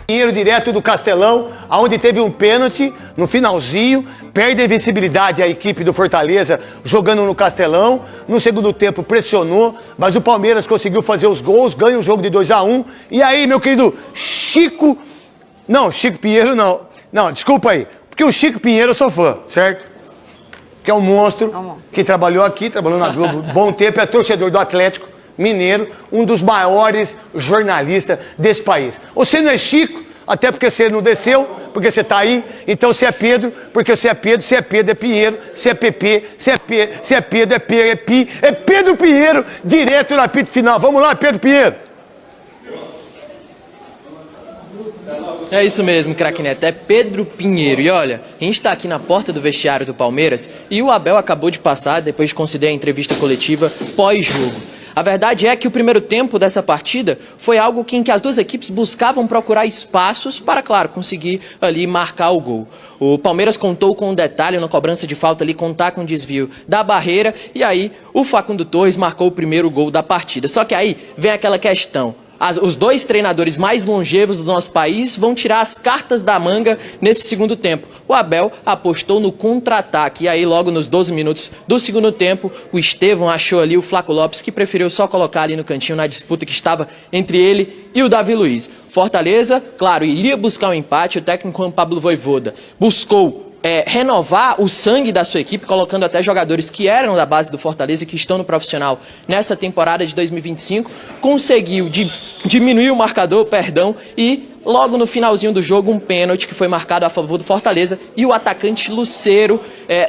Pinheiro direto do Castelão, onde teve um pênalti no finalzinho, perde a invencibilidade a equipe do Fortaleza jogando no Castelão. No segundo tempo pressionou, mas o Palmeiras conseguiu fazer os gols, ganha o jogo de 2-1. E aí, meu querido Chico... Não, Chico Pinheiro não. Não, desculpa aí. Porque o Chico Pinheiro eu sou fã, certo? Que é um monstro, que trabalhou aqui, trabalhou na Globo bom tempo, é torcedor do Atlético Mineiro, um dos maiores jornalistas desse país. Você não é Chico, até porque você não desceu, porque você tá aí. Então você é Pedro, porque você é Pedro, se é Pedro é Pinheiro, se é PP, se é Pedro é P, é Pi, é Pedro Pinheiro, direto no apito final. Vamos lá, Pedro Pinheiro. É isso mesmo, craque Neto, é Pedro Pinheiro. E olha, a gente está aqui na porta do vestiário do Palmeiras e o Abel acabou de passar, depois de conceder a entrevista coletiva pós-jogo. A verdade é que o primeiro tempo dessa partida foi algo em que as duas equipes buscavam procurar espaços para, claro, conseguir ali marcar o gol. O Palmeiras contou com um detalhe na cobrança de falta ali, contar com o desvio da barreira, e aí o Facundo Torres marcou o primeiro gol da partida. Só que aí vem aquela questão. Os dois treinadores mais longevos do nosso país vão tirar as cartas da manga nesse segundo tempo. O Abel apostou no contra-ataque e aí logo nos 12 minutos do segundo tempo, o Estevão achou ali o Flaco Lopes, que preferiu só colocar ali no cantinho na disputa que estava entre ele e o Davi Luiz. Fortaleza, claro, iria buscar um empate, o técnico Juan Pablo Vojvoda buscou renovar o sangue da sua equipe, colocando até jogadores que eram da base do Fortaleza e que estão no profissional nessa temporada de 2025, conseguiu diminuir o marcador, e logo no finalzinho do jogo um pênalti que foi marcado a favor do Fortaleza e o atacante Lucero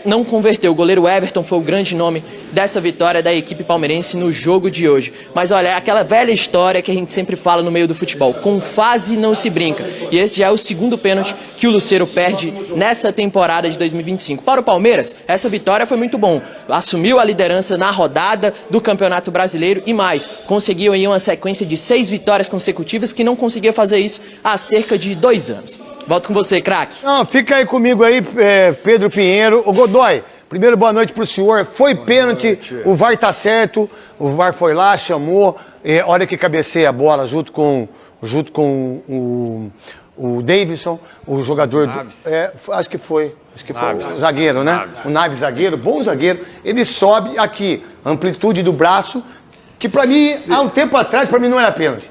não converteu. O goleiro Everton foi o grande nome dessa vitória da equipe palmeirense no jogo de hoje. Mas olha, é aquela velha história que a gente sempre fala no meio do futebol, com fase não se brinca. E esse já é o segundo pênalti que o Lucero perde nessa temporada de 2025. Para o Palmeiras, essa vitória foi muito bom. Assumiu a liderança na rodada do Campeonato Brasileiro e mais, conseguiu aí uma sequência de 6 vitórias consecutivas que não conseguia fazer isso há cerca de 2 anos. Volto com você, craque. Não, fica aí comigo aí, Pedro Pinheiro. Ô Godoy, primeiro boa noite pro senhor. Foi pênalti, o VAR tá certo, o VAR foi lá, chamou, hora que cabeceia a bola junto com o Davidson, o jogador... acho que foi o zagueiro, né? Naves. O Naves zagueiro, bom zagueiro. Ele sobe aqui, amplitude do braço, que pra mim, há um tempo atrás, pra mim não era pênalti.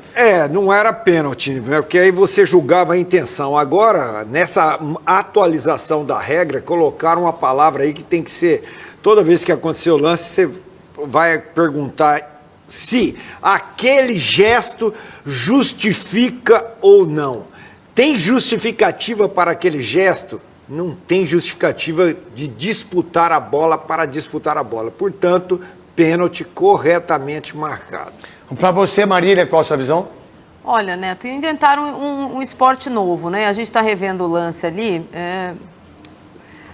Não era pênalti, porque aí você julgava a intenção. Agora, nessa atualização da regra, colocaram uma palavra aí que tem que ser... Toda vez que acontecer o lance, você vai perguntar se aquele gesto justifica ou não. Tem justificativa para aquele gesto? Não tem justificativa de disputar a bola para disputar a bola. Portanto, pênalti corretamente marcado. Para você, Marília, qual a sua visão? Olha, Neto, inventaram um esporte novo, né? A gente está revendo o lance ali.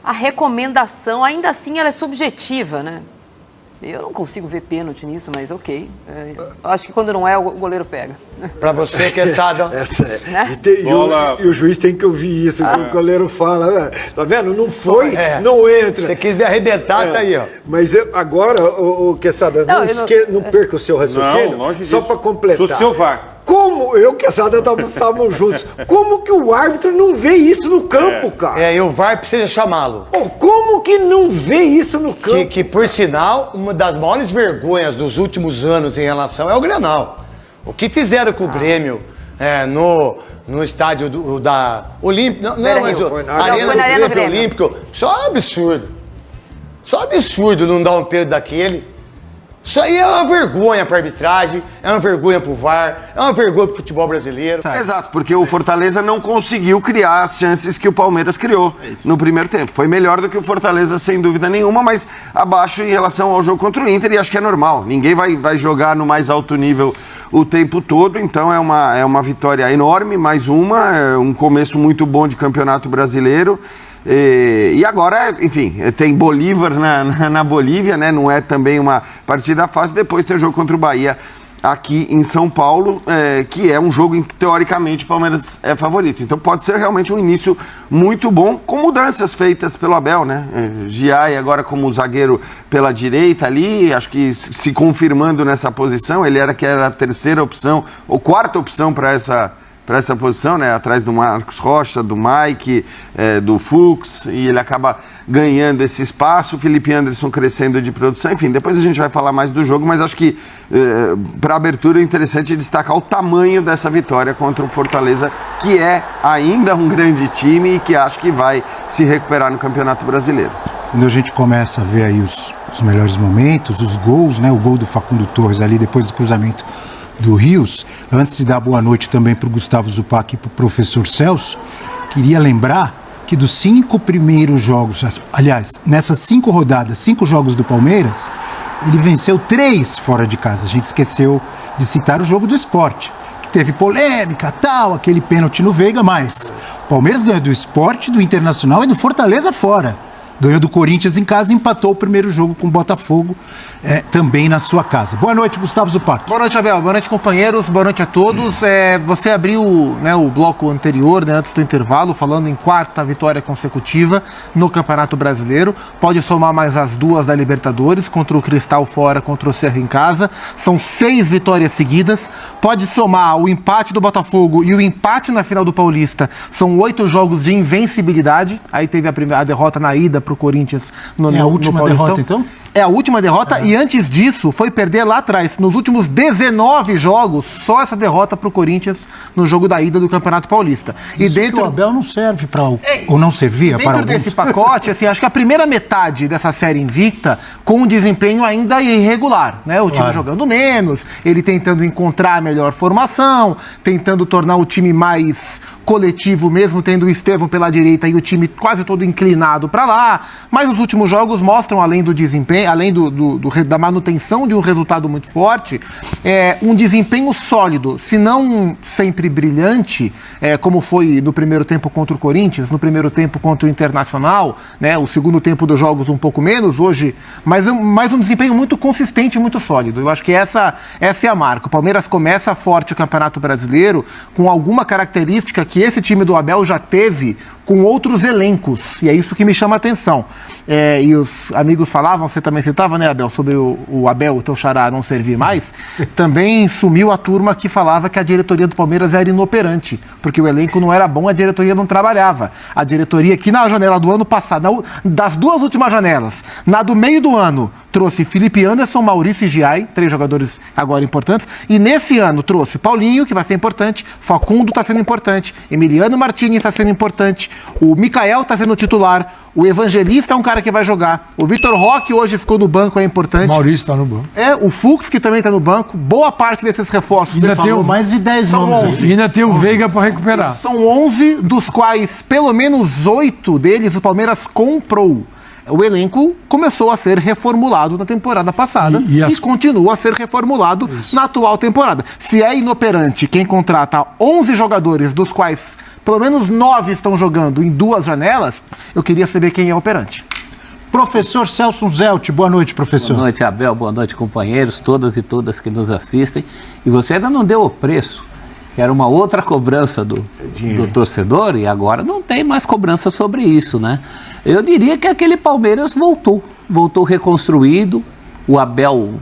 A recomendação, ainda assim, ela é subjetiva, né? Eu não consigo ver pênalti nisso, mas ok. Acho que quando não é, o goleiro pega. Para você, Quesada. Né? E o juiz tem que ouvir isso, que o goleiro fala. Tá vendo? Não foi, não entra. Você quis me arrebentar, tá aí, ó. Mas agora, o Quesada, não perca o seu raciocínio, só para completar. Sou seu VAR. Como eu e o Quesada estávamos juntos, como que o árbitro não vê isso no campo, cara? E o VAR precisa chamá-lo. Como que não vê isso no campo? Que, por sinal, uma das maiores vergonhas dos últimos anos em relação é o Grenal. O que fizeram com o Grêmio no estádio da Olímpica, Arena do Grêmio Olímpico, só absurdo. Só absurdo não dar um pênalti daquele. Isso aí é uma vergonha para a arbitragem, é uma vergonha para o VAR, é uma vergonha para o futebol brasileiro. Exato, porque o Fortaleza não conseguiu criar as chances que o Palmeiras criou no primeiro tempo. Foi melhor do que o Fortaleza, sem dúvida nenhuma, mas abaixo em relação ao jogo contra o Inter, e acho que é normal. Ninguém vai jogar no mais alto nível o tempo todo, então é uma vitória enorme, mais um começo muito bom de campeonato brasileiro. E agora, enfim, tem Bolívar na Bolívia, né? Não é também uma partida fácil. Depois tem o jogo contra o Bahia aqui em São Paulo, que é um jogo em que, teoricamente, o Palmeiras é favorito. Então pode ser realmente um início muito bom, com mudanças feitas pelo Abel, né? Giai agora como zagueiro pela direita ali, acho que se confirmando nessa posição. Ele era a terceira opção, ou quarta opção para para essa posição, né? Atrás do Marcos Rocha, do Mike, do Fux, e ele acaba ganhando esse espaço, o Felipe Anderson crescendo de produção, enfim, depois a gente vai falar mais do jogo, mas acho que para a abertura é interessante destacar o tamanho dessa vitória contra o Fortaleza, que é ainda um grande time e que acho que vai se recuperar no Campeonato Brasileiro. Quando a gente começa a ver aí os melhores momentos, os gols, né? O gol do Facundo Torres ali depois do cruzamento do Rios, antes de dar boa noite também para o Gustavo Zupac e para o professor Celso, queria lembrar que dos 5 primeiros jogos, aliás, nessas 5 rodadas, 5 jogos do Palmeiras, ele venceu 3 fora de casa. A gente esqueceu de citar o jogo do Sport, que teve polêmica, tal, aquele pênalti no Veiga, mas o Palmeiras ganhou do Sport, do Internacional e do Fortaleza fora. Ganhou do Corinthians em casa e empatou o primeiro jogo com o Botafogo, também na sua casa. Boa noite, Gustavo Zupac. Boa noite, Abel. Boa noite, companheiros. Boa noite a todos. Você abriu, né, o bloco anterior, né, antes do intervalo, falando em 4ª vitória consecutiva no Campeonato Brasileiro. Pode somar mais as 2 da Libertadores, contra o Cristal fora, contra o Cerro em casa. São 6 vitórias seguidas. Pode somar o empate do Botafogo e o empate na final do Paulista. São 8 jogos de invencibilidade. Aí teve a derrota na ida para o Corinthians no Paulistão. É a última derrota, então? É a última derrota, e antes disso foi perder lá atrás. Nos últimos 19 jogos, só essa derrota para o Corinthians no jogo da ida do Campeonato Paulista. E dentro que o Abel não serve para ou não servia para alguns. Dentro desse pacote, assim, acho que a primeira metade dessa série invicta com um desempenho ainda irregular, né? O time jogando menos, ele tentando encontrar a melhor formação, tentando tornar o time mais coletivo, mesmo tendo o Estevão pela direita e o time quase todo inclinado para lá. Mas os últimos jogos mostram, além do desempenho, além da manutenção de um resultado muito forte, um desempenho sólido, se não sempre brilhante, como foi no primeiro tempo contra o Corinthians, no primeiro tempo contra o Internacional, né, o segundo tempo dos jogos um pouco menos hoje, mas um desempenho muito consistente, muito sólido. Eu acho que essa é a marca. O Palmeiras começa forte o Campeonato Brasileiro com alguma característica que esse time do Abel já teve com outros elencos, e é isso que me chama a atenção. E os amigos falavam, você também citava, né, Abel, sobre o Abel, o teu xará, não servir mais. Também sumiu a turma que falava que a diretoria do Palmeiras era inoperante, porque o elenco não era bom, a diretoria não trabalhava. A diretoria que na janela do ano passado, das 2 últimas janelas, na do meio do ano, trouxe Felipe Anderson, Maurício e Giai, 3 jogadores agora importantes, e nesse ano trouxe Paulinho, que vai ser importante, Facundo está sendo importante, Emiliano Martins está sendo importante, o Mikael está sendo titular, o Evangelista é um cara que vai jogar, o Vitor Roque hoje ficou no banco, é importante. Maurício está no banco. O Fux, que também está no banco, boa parte desses reforços. Ainda tem mais de 10 nomes. E ainda tem o Veiga para recuperar. São 11, dos quais pelo menos 8 deles o Palmeiras comprou. O elenco começou a ser reformulado na temporada passada e continua a ser reformulado na atual temporada. Se é inoperante quem contrata 11 jogadores, dos quais pelo menos 9 estão jogando em 2 janelas, eu queria saber quem é operante. Professor Celso Zelt, boa noite, professor. Boa noite, Abel, boa noite, companheiros, todas e todas que nos assistem. E você ainda não deu o preço, que era uma outra cobrança do torcedor, e agora não tem mais cobrança sobre isso, né? Eu diria que aquele Palmeiras voltou reconstruído. O Abel,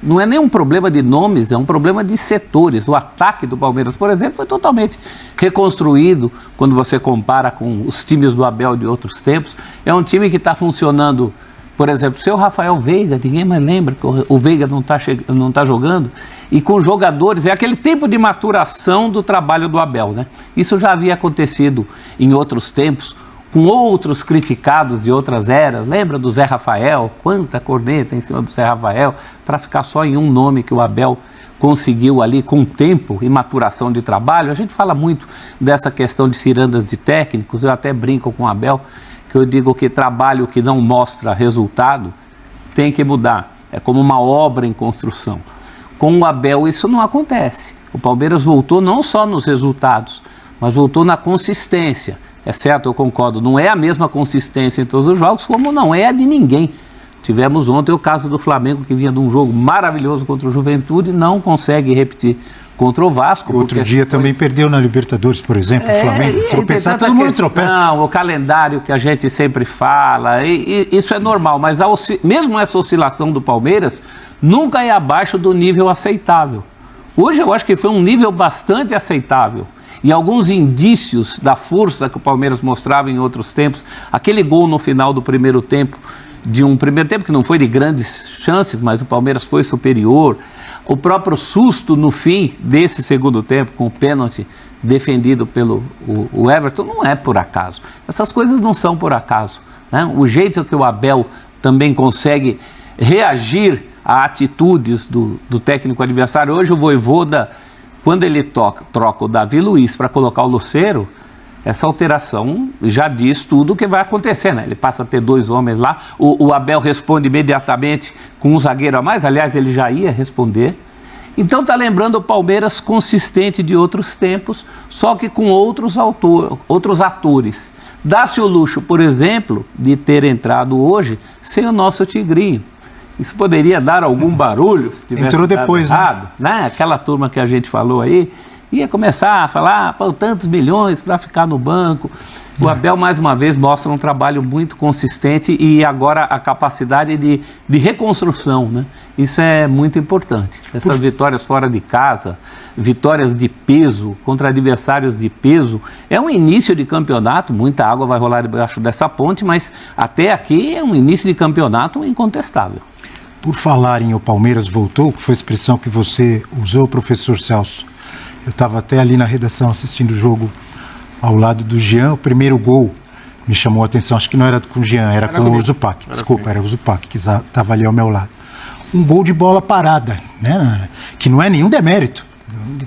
não é nem um problema de nomes, é um problema de setores. O ataque do Palmeiras, por exemplo, foi totalmente reconstruído quando você compara com os times do Abel de outros tempos. É um time que está funcionando, por exemplo, seu Rafael Veiga, ninguém mais lembra que o Veiga não tá jogando, e com jogadores, é aquele tempo de maturação do trabalho do Abel, né? Isso já havia acontecido em outros tempos, com outros criticados de outras eras. Lembra do Zé Rafael? Quanta corneta em cima do Zé Rafael, para ficar só em um nome que o Abel conseguiu ali com tempo e maturação de trabalho. A gente fala muito dessa questão de cirandas de técnicos, eu até brinco com o Abel, que eu digo que trabalho que não mostra resultado tem que mudar. É como uma obra em construção. Com o Abel isso não acontece. O Palmeiras voltou não só nos resultados, mas voltou na consistência. É certo, eu concordo, não é a mesma consistência em todos os jogos, como não é a de ninguém. Tivemos ontem o caso do Flamengo, que vinha de um jogo maravilhoso contra o Juventude, não consegue repetir contra o Vasco. Outro dia também perdeu na Libertadores, por exemplo, o Flamengo. Tropeçar, todo mundo tropeça. Não, o calendário que a gente sempre fala, isso é normal, mas mesmo essa oscilação do Palmeiras nunca é abaixo do nível aceitável. Hoje eu acho que foi um nível bastante aceitável. e alguns indícios da força que o Palmeiras mostrava em outros tempos, aquele gol no final do primeiro tempo, de um primeiro tempo que não foi de grandes chances, mas o Palmeiras foi superior, o próprio susto no fim desse segundo tempo, com o pênalti defendido pelo o Everton, não é por acaso. Essas coisas não são por acaso, né? O jeito que o Abel também consegue reagir a atitudes do técnico adversário. Hoje o Vojvoda, quando ele troca o Davi Luiz para colocar o Lucero, essa alteração já diz tudo o que vai acontecer, né? Ele passa a ter 2 homens lá, o Abel responde imediatamente com um zagueiro a mais, aliás, ele já ia responder. Então está lembrando o Palmeiras consistente de outros tempos, só que com outros atores. Dá-se o luxo, por exemplo, de ter entrado hoje sem o nosso Tigrinho. Isso poderia dar algum barulho se tivesse entrou depois, errado, né? Aquela turma que a gente falou aí, ia começar a falar, pô, tantos milhões para ficar no banco. O Abel, mais uma vez, mostra um trabalho muito consistente e agora a capacidade de reconstrução, né? Isso é muito importante. Essas vitórias fora de casa, vitórias de peso contra adversários de peso, é um início de campeonato, muita água vai rolar debaixo dessa ponte, mas até aqui é um início de campeonato incontestável. Por falar em o Palmeiras voltou, que foi a expressão que você usou, professor Celso. Eu estava até ali na redação assistindo o jogo ao lado do Jean. O primeiro gol me chamou a atenção, acho que não era com o Jean, era com o Zupac. Desculpa, era o Zupac que estava ali ao meu lado. Um gol de bola parada, né? Que não é nenhum demérito.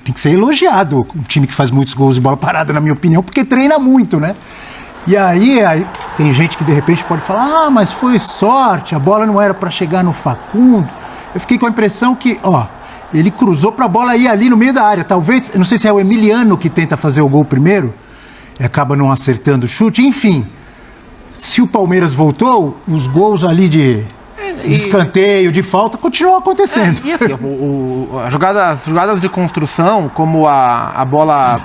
Tem que ser elogiado um time que faz muitos gols de bola parada, na minha opinião, porque treina muito, né? E aí tem gente que de repente pode falar, mas foi sorte, a bola não era para chegar no Facundo. Eu fiquei com a impressão que, ele cruzou para a bola ir ali no meio da área. Talvez, eu não sei se é o Emiliano que tenta fazer o gol primeiro e acaba não acertando o chute. Enfim, se o Palmeiras voltou, os gols ali de escanteio, de falta, continuam acontecendo. E assim, as jogadas de construção, como a bola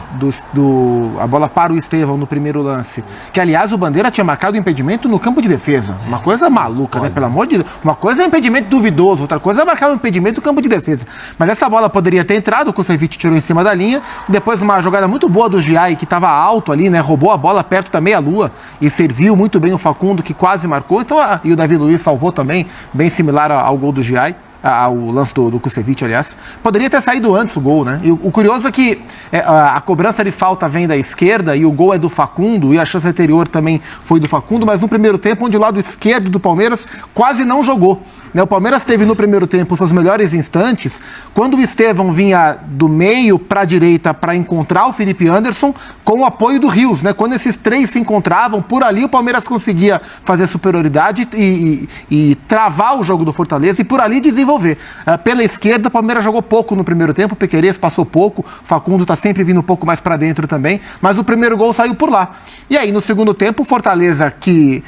a bola para o Estevão no primeiro lance, que aliás o Bandeira tinha marcado o impedimento no campo de defesa. Uma coisa maluca, né? Pelo amor de Deus. Uma coisa é impedimento duvidoso, outra coisa é marcar o impedimento no campo de defesa. Mas essa bola poderia ter entrado, o Kusevich tirou em cima da linha, depois uma jogada muito boa do Giai, que estava alto ali, né? Roubou a bola perto da meia-lua e serviu muito bem o Facundo, que quase marcou. Então, e o Davi Luiz salvou também, bem similar ao gol do Giai, ao lance do Kusevich, aliás. Poderia ter saído antes o gol, né? E o curioso é que a cobrança de falta vem da esquerda e o gol é do Facundo, e a chance anterior também foi do Facundo, mas no primeiro tempo, onde o lado esquerdo do Palmeiras quase não jogou. O Palmeiras teve no primeiro tempo os seus melhores instantes quando o Estevão vinha do meio para a direita para encontrar o Felipe Anderson com o apoio do Rios, né? Quando esses três se encontravam, por ali o Palmeiras conseguia fazer superioridade e travar o jogo do Fortaleza e por ali desenvolver. Pela esquerda, o Palmeiras jogou pouco no primeiro tempo, o Pequerez passou pouco, o Facundo está sempre vindo um pouco mais para dentro também, mas o primeiro gol saiu por lá. E aí, no segundo tempo, o Fortaleza, que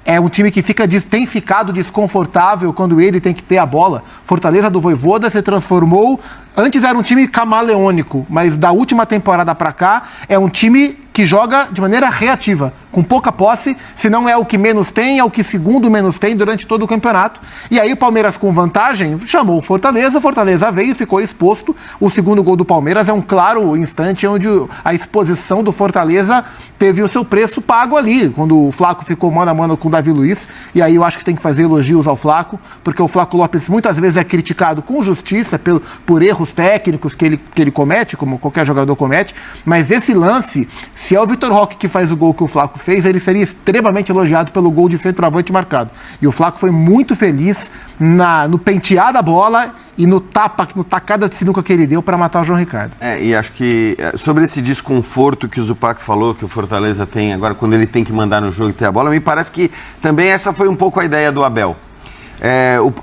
é um time que tem ficado desconfortável quando ele tem que ter a bola. Fortaleza do Vojvoda se transformou. Antes era um time camaleônico, mas da última temporada para cá é um time que joga de maneira reativa, com pouca posse, se não é o que menos tem, é o que segundo menos tem durante todo o campeonato. E aí o Palmeiras, com vantagem, chamou o Fortaleza veio e ficou exposto. O segundo gol do Palmeiras é um claro instante onde a exposição do Fortaleza teve o seu preço pago ali, quando o Flaco ficou mano a mano com o Davi Luiz. E aí eu acho que tem que fazer elogios ao Flaco, porque o Flaco Lopes muitas vezes é criticado com justiça por erros técnicos que ele comete, como qualquer jogador comete, mas esse lance, se é o Vitor Roque que faz o gol que o Flaco fez, ele seria extremamente elogiado pelo gol de centroavante marcado. E o Flaco foi muito feliz no pentear da bola e no tacada de sinuca que ele deu para matar o João Ricardo. E acho que sobre esse desconforto que o Zupac falou, que o Fortaleza tem agora quando ele tem que mandar no jogo e ter a bola, me parece que também essa foi um pouco a ideia do Abel.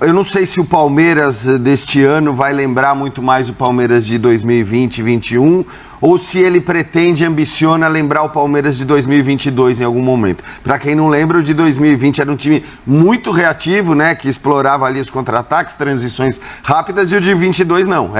Eu não sei se o Palmeiras deste ano vai lembrar muito mais o Palmeiras de 2020 e 2021 ou se ele pretende, ambiciona lembrar o Palmeiras de 2022 em algum momento. Para quem não lembra, o de 2020 era um time muito reativo, né, que explorava ali os contra-ataques, transições rápidas, e o de 22 não.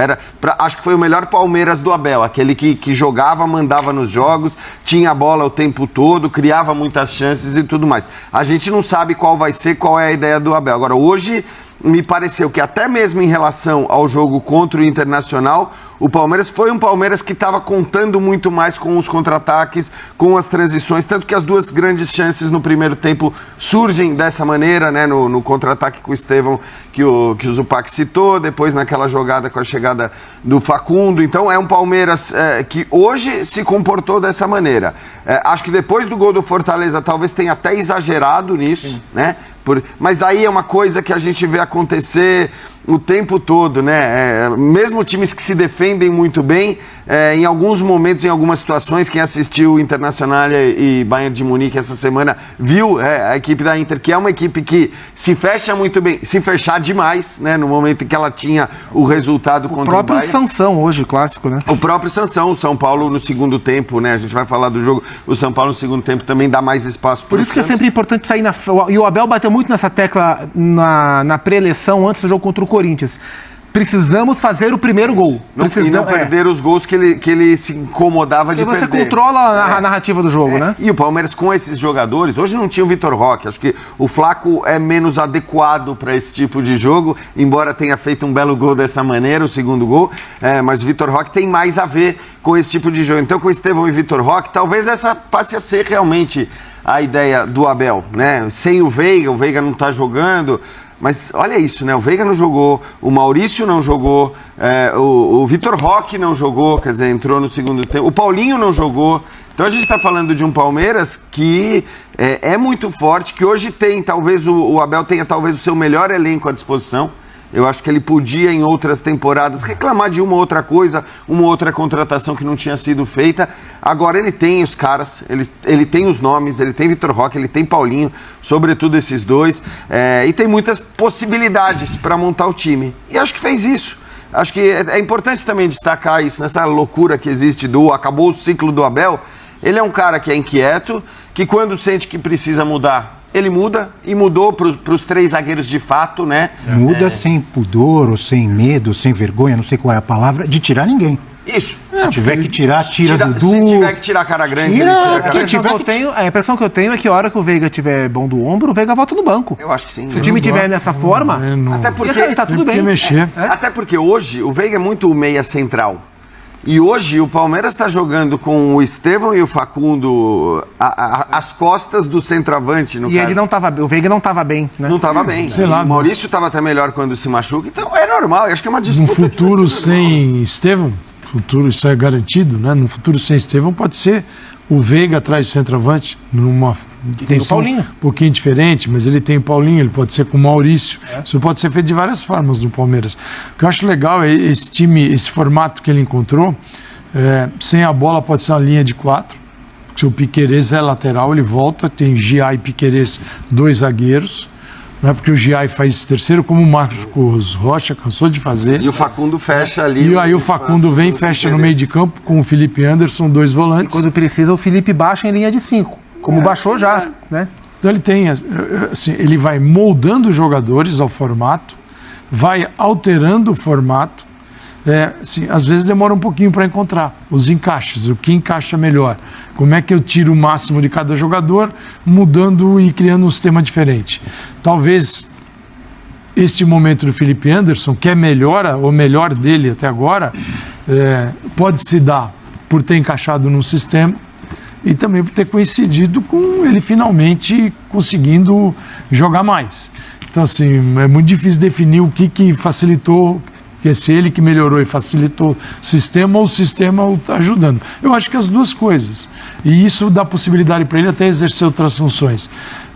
Acho que foi o melhor Palmeiras do Abel, aquele que jogava, mandava nos jogos, tinha a bola o tempo todo, criava muitas chances e tudo mais. A gente não sabe qual vai ser, qual é a ideia do Abel. Agora, hoje me pareceu que até mesmo em relação ao jogo contra o Internacional, o Palmeiras foi um Palmeiras que estava contando muito mais com os contra-ataques, com as transições, tanto que as duas grandes chances no primeiro tempo surgem dessa maneira, né, no contra-ataque com o Estevão, que o Zupac citou, depois naquela jogada com a chegada do Facundo. Então é um Palmeiras que hoje se comportou dessa maneira. Acho que depois do gol do Fortaleza talvez tenha até exagerado nisso, né? Mas aí é uma coisa que a gente vê acontecer o tempo todo, né? Mesmo times que se defendem muito bem, em alguns momentos, em algumas situações, quem assistiu o Internacional e Bayern de Munique essa semana viu a equipe da Inter, que é uma equipe que se fecha muito bem, se fechar demais, né? No momento em que ela tinha o resultado contra o Bayern. O próprio Sansão hoje, clássico, né? O próprio Sansão, o São Paulo no segundo tempo, né? A gente vai falar do jogo, o São Paulo no segundo tempo também dá mais espaço para o Por isso que é sempre importante sair na... E o Abel bateu muito nessa tecla na pré-eleição antes do jogo contra o Corinthians. Precisamos fazer o primeiro gol. E não perder os gols que ele se incomodava de perder. Você controla a narrativa do jogo, né? E o Palmeiras com esses jogadores, hoje não tinha o Vitor Roque, acho que o Flaco é menos adequado para esse tipo de jogo, embora tenha feito um belo gol dessa maneira, o segundo gol, mas o Vitor Roque tem mais a ver com esse tipo de jogo. Então com o Estevão e Vitor Roque, talvez essa passe a ser realmente a ideia do Abel, né? Sem o Veiga não está jogando. Mas olha isso, né? O Veiga não jogou, o Maurício não jogou, o Vitor Roque não jogou, quer dizer, entrou no segundo tempo, o Paulinho não jogou. Então a gente está falando de um Palmeiras que é muito forte, que hoje tem, talvez o Abel tenha talvez o seu melhor elenco à disposição. Eu acho que ele podia, em outras temporadas, reclamar de uma outra coisa, uma outra contratação que não tinha sido feita. Agora ele tem os caras, ele tem os nomes, ele tem Vitor Roque, ele tem Paulinho, sobretudo esses dois, e tem muitas possibilidades para montar o time. E acho que fez isso. Acho que é importante também destacar isso, nessa loucura que existe acabou o ciclo do Abel. Ele é um cara que é inquieto, que quando sente que precisa mudar, ele muda, e mudou para os três zagueiros de fato, né? Muda sem pudor, ou sem medo, sem vergonha, não sei qual é a palavra, de tirar ninguém. Isso. Se tiver que tirar, tira Dudu. Se tiver que tirar cara grande, Tira, ele tira cara grande. A impressão que eu tenho é que a hora que o Veiga tiver bom do ombro, o Veiga volta no banco. Eu acho que sim. Se o time tiver nessa forma, até porque tá tudo bem. Mexer. Até porque hoje o Veiga é muito meia central. E hoje o Palmeiras está jogando com o Estevão e o Facundo às costas do centroavante, no caso. E o Veiga não estava bem, né? Não estava bem. Sei lá, o Maurício estava até melhor quando se machuca, então é normal. Eu acho que é uma disputa. No futuro sem Estevão, isso é garantido, né? No futuro sem Estevão pode ser o Veiga atrás do centroavante, numa tem o Paulinho. Um pouquinho diferente, mas ele tem o Paulinho, ele pode ser com o Maurício. Isso pode ser feito de várias formas no Palmeiras. O que eu acho legal é esse time, esse formato que ele encontrou. Sem a bola pode ser uma linha de 4. Se o Piquerez é lateral, ele volta, tem Gia e Piquerez, 2 zagueiros. Não é porque o Giai faz esse terceiro, como o Marcos Rocha cansou de fazer. E o Facundo fecha ali. E aí o Facundo vem, fecha no meio de campo com o Felipe Anderson, 2 volantes. E quando precisa, o Felipe baixa em linha de 5, como baixou já, né? Então ele tem, assim, ele vai moldando os jogadores ao formato, vai alterando o formato. Assim, às vezes demora um pouquinho para encontrar os encaixes, o que encaixa melhor. Como é que eu tiro o máximo de cada jogador, mudando e criando um sistema diferente. Talvez este momento do Felipe Anderson, que é o melhor dele até agora, pode se dar por ter encaixado no sistema e também por ter coincidido com ele finalmente conseguindo jogar mais. Então, assim, é muito difícil definir o que facilitou, que é se ele que melhorou e facilitou o sistema ou o sistema o está ajudando. Eu acho que as duas coisas. E isso dá possibilidade para ele até exercer outras funções.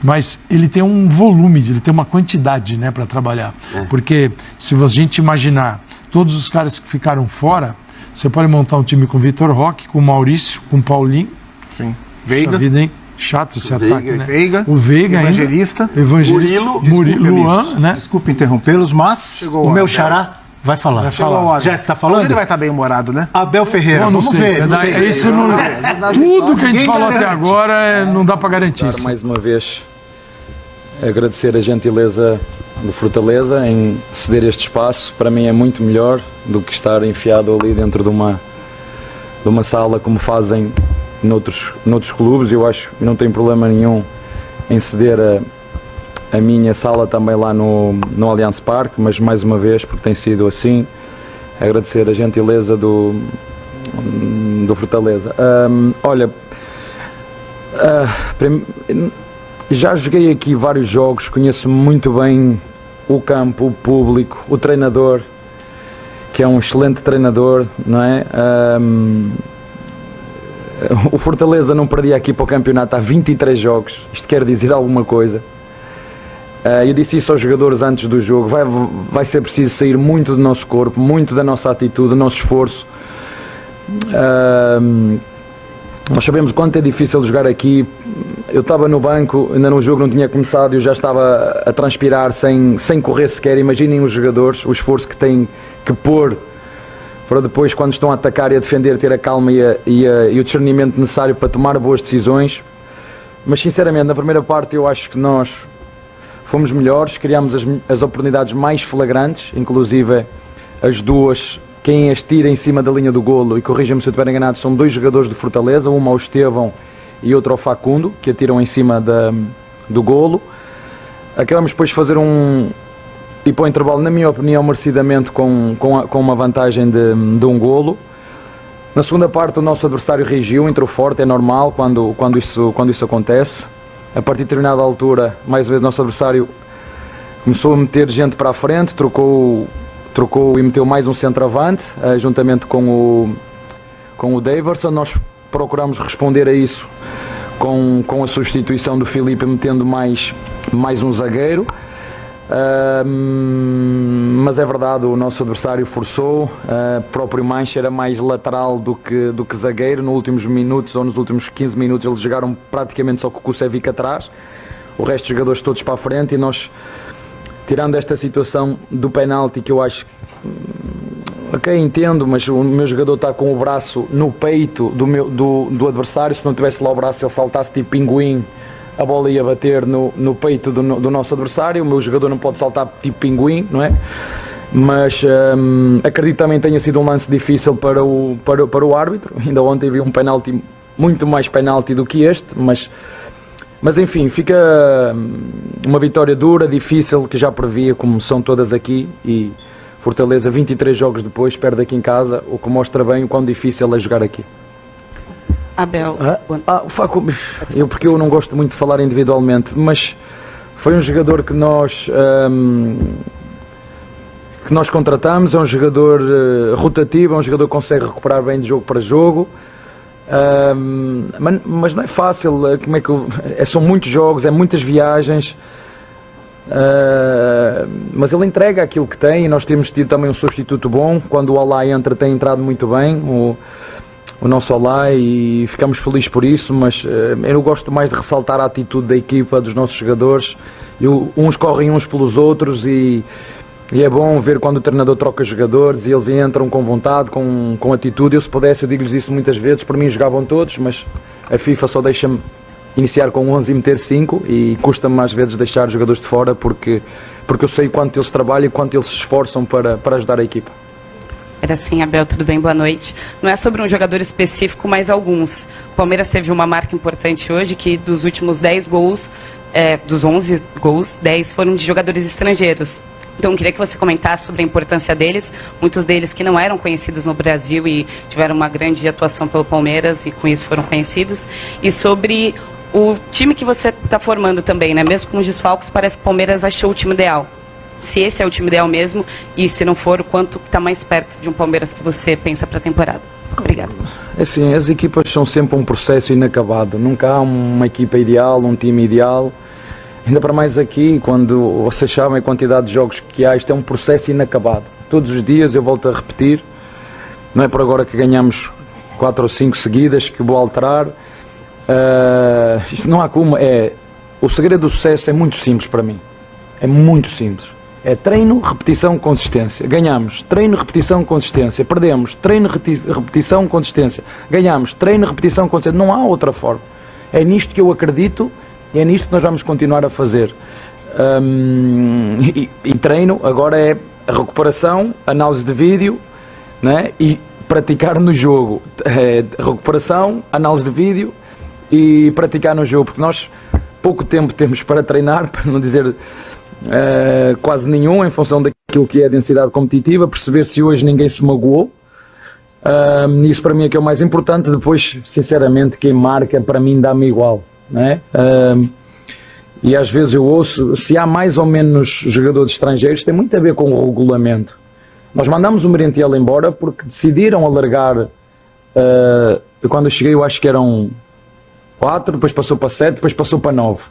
Mas ele tem um volume, ele tem uma quantidade, né, para trabalhar. Porque se a gente imaginar todos os caras que ficaram fora, você pode montar um time com Vitor Roque, com Maurício, com Paulinho. Sim. Veiga. Vida, hein? Chato esse ataque, né? O Veiga Evangelista. Murilo. Luan, né? Desculpa interrompê-los, mas o meu xará vai falar. Já você está falando? Ele vai estar bem humorado, né? Abel Ferreira, vamos ver. Tudo que a gente falou até agora não dá para garantir. Mais uma vez, agradecer a gentileza do Fortaleza em ceder este espaço. Para mim é muito melhor do que estar enfiado ali dentro de uma sala como fazem noutros clubes. Eu acho que não tem problema nenhum em ceder a minha sala também lá no Allianz Parque, mas mais uma vez, porque tem sido assim, agradecer a gentileza do Fortaleza. Olha, já joguei aqui vários jogos, conheço muito bem o campo, o público, o treinador, que é um excelente treinador, não é? O Fortaleza não perdia aqui para o campeonato há 23 jogos, isto quer dizer alguma coisa. Eu disse isso aos jogadores antes do jogo, vai ser preciso sair muito do nosso corpo, muito da nossa atitude, do nosso esforço. Nós sabemos o quanto é difícil jogar aqui. Eu estava no banco, ainda no jogo não tinha começado, eu já estava a transpirar sem correr sequer. Imaginem os jogadores, o esforço que têm que pôr para depois, quando estão a atacar e a defender, ter a calma e o discernimento necessário para tomar boas decisões. Mas sinceramente, na primeira parte eu acho que nós fomos melhores, criámos as oportunidades mais flagrantes, inclusive as duas. Quem as tira em cima da linha do golo, e corrija-me se eu estiver enganado, são dois jogadores de Fortaleza, uma ao Estevão e outro ao Facundo, que atiram em cima do golo. Acabamos depois de fazer e para o intervalo, na minha opinião, merecidamente com uma vantagem de um golo. Na segunda parte o nosso adversário reagiu, entrou forte, é normal quando isso acontece. A partir de determinada altura, mais uma vez, o nosso adversário começou a meter gente para a frente, trocou e meteu mais um centroavante, juntamente com o Daverson. Nós procuramos responder a isso com a substituição do Filipe, metendo mais um zagueiro. Mas é verdade, o nosso adversário forçou, próprio Mancha era mais lateral do que zagueiro. Nos últimos minutos, ou nos últimos 15 minutos, eles jogaram praticamente só com o Kusevic atrás, o resto dos jogadores todos para a frente, e nós, tirando esta situação do penalti, que eu acho, ok, entendo, mas o meu jogador está com o braço no peito do adversário. Se não tivesse lá o braço, ele saltasse tipo pinguim, a bola ia bater no peito do nosso adversário. O meu jogador não pode saltar tipo pinguim, não é? Mas acredito também tenha sido um lance difícil para o árbitro. Ainda ontem vi um penalti, muito mais penalti do que este, mas enfim, fica uma vitória dura, difícil, que já previa, como são todas aqui, e Fortaleza, 23 jogos depois, perde aqui em casa, o que mostra bem o quão difícil é jogar aqui. Abel. Facundo, porque eu não gosto muito de falar individualmente, mas foi um jogador que nós contratamos, é um jogador rotativo, é um jogador que consegue recuperar bem de jogo para jogo. Mas não é fácil, são muitos jogos, é muitas viagens, mas ele entrega aquilo que tem, e nós temos tido também um substituto bom. Quando o Olá entra, tem entrado muito bem o nosso Olá, e ficamos felizes por isso. Mas eu gosto mais de ressaltar a atitude da equipa, dos nossos jogadores. Uns correm uns pelos outros, e é bom ver quando o treinador troca jogadores e eles entram com vontade, com atitude. Eu, se pudesse, eu digo-lhes isso muitas vezes. Por mim jogavam todos, mas a FIFA só deixa-me iniciar com 11 e meter 5, e custa-me às vezes deixar os jogadores de fora, porque eu sei quanto eles trabalham e quanto eles se esforçam para ajudar a equipa. Era assim, Abel, tudo bem? Boa noite. Não é sobre um jogador específico, mas alguns. O Palmeiras teve uma marca importante hoje, que dos últimos 10 gols, dos 11 gols, 10 foram de jogadores estrangeiros. Então, eu queria que você comentasse sobre a importância deles, muitos deles que não eram conhecidos no Brasil e tiveram uma grande atuação pelo Palmeiras e com isso foram conhecidos, e sobre o time que você está formando também, né? Mesmo com os desfalques, parece que o Palmeiras achou o time ideal. Se esse é o time ideal mesmo, e se não for, o quanto está mais perto de um Palmeiras que você pensa para a temporada? Obrigado. Assim, as equipas são sempre um processo inacabado, nunca há uma equipa ideal, um time ideal. Ainda para mais aqui, quando vocês sabem a quantidade de jogos que há, isto é um processo inacabado. Todos os dias, eu volto a repetir, não é por agora que ganhamos 4 ou 5 seguidas que vou alterar. Isto não há como. O segredo do sucesso é muito simples para mim. É muito simples. É treino, repetição, consistência. Ganhamos, treino, repetição, consistência. Perdemos, treino, repetição, consistência. Ganhamos, treino, repetição, consistência. Não há outra forma. É nisto que eu acredito. E é nisto que nós vamos continuar a fazer. E treino agora é a recuperação, análise de vídeo, né? E praticar no jogo. Recuperação, análise de vídeo e praticar no jogo. Porque nós pouco tempo temos para treinar, para não dizer quase nenhum, em função daquilo que é a densidade competitiva, perceber se hoje ninguém se magoou. Isso para mim é que é o mais importante. Depois, sinceramente, quem marca para mim dá-me igual, né? E às vezes eu ouço, se há mais ou menos jogadores estrangeiros, tem muito a ver com o regulamento. Nós mandamos o Merentiel embora porque decidiram alargar. Quando eu cheguei, eu acho que eram 4, depois passou para 7, depois passou para 9.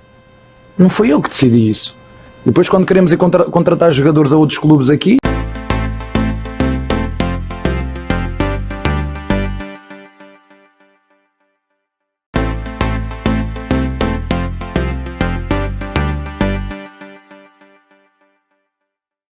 Não fui eu que decidi isso. Depois, quando queremos ir contratar jogadores a outros clubes aqui,